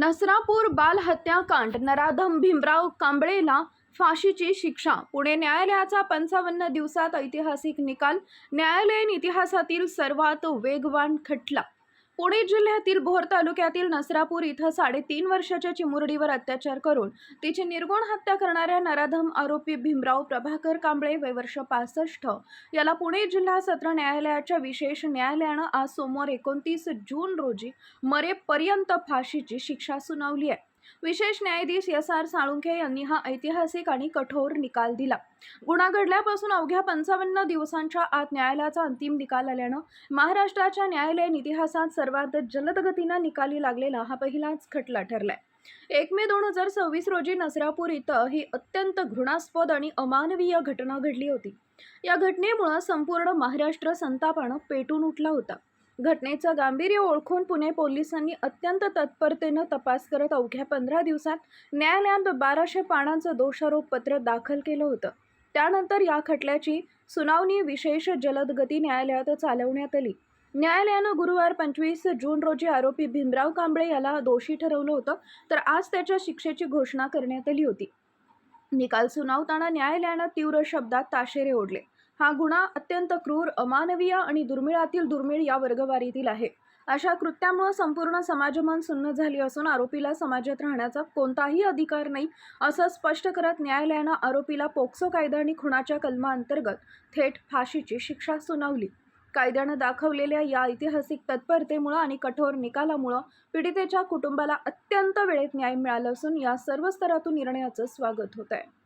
नसरापूर बाल हत्याकांड नराधम भीमराव कांबळेला फाशीची शिक्षा. पुणे न्यायालयाचा 55 दिवसात ऐतिहासिक निकाल. न्यायालयीन इतिहासातील सर्वात वेगवान खटला. पुणे जिल्ह्यातील भोर तालुक्यातील नसरापूर इथं 3.5 वर्षाच्या चिमुरडीवर अत्याचार करून तिची निर्गुण हत्या करणाऱ्या नराधम आरोपी भीमराव प्रभाकर कांबळे वय वर्ष 65 याला पुणे जिल्हा सत्र न्यायालयाच्या विशेष न्यायालयानं आज सोमवार 29 जून रोजी मरेपर्यंत फाशीची शिक्षा सुनावली आहे. विशेष न्यायाधीश S.R. साळुंखे यांनी हा ऐतिहासिक आणि कठोर निकाल दिला. गुन्हा घडल्यापासून अवघ्या 55 दिवसांच्या आत न्यायालयाचा अंतिम निकाल आल्यानं महाराष्ट्राच्या न्यायालयीन इतिहासात सर्वात जलद गतीनं निकाली लागलेला हा पहिलाच खटला ठरलाय. 1 मे 2026 रोजी नसरापूर इथं ही अत्यंत घृणास्पद आणि अमानवीय घटना घडली होती. या घटनेमुळे संपूर्ण महाराष्ट्र संतापानं पेटून उठला होता. घटनेचं गांभीर्य ओळखून पुणे पोलिसांनी अत्यंत तत्परतेनं तपास करत अवघ्या 15 दिवसात न्यायालयात 1200 पानांचं दोषारोपपत्र दाखल केलं होतं. त्यानंतर या खटल्याची सुनावणी विशेष जलद गती न्यायालयात चालवण्यात आली. न्यायालयानं गुरुवार 25 जून रोजी आरोपी भीमराव कांबळे याला दोषी ठरवलं होतं, तर आज त्याच्या शिक्षेची घोषणा करण्यात आली होती. निकाल सुनावताना न्यायालयानं तीव्र शब्दात ताशेरे ओढले. हा गुन्हा अत्यंत क्रूर, अमानवीय आणि दुर्मिळातील दुर्मिळ या वर्गवारीतील आहे. अशा कृत्यामुळे संपूर्ण समाजमन सुन्न झाली असून आरोपीला समाजात राहण्याचा कोणताही अधिकार नाही, असं स्पष्ट करत न्यायालयानं आरोपीला पोक्सो कायदा आणि खुनाच्या कलमाअंतर्गत थेट फाशीची शिक्षा सुनावली. कायद्यानं दाखवलेल्या या ऐतिहासिक तत्परतेमुळे आणि कठोर निकालामुळे पीडितेच्या कुटुंबाला अत्यंत वेळेत न्याय मिळाला असून या सर्व स्तरातून निर्णयाचं स्वागत होत आहे.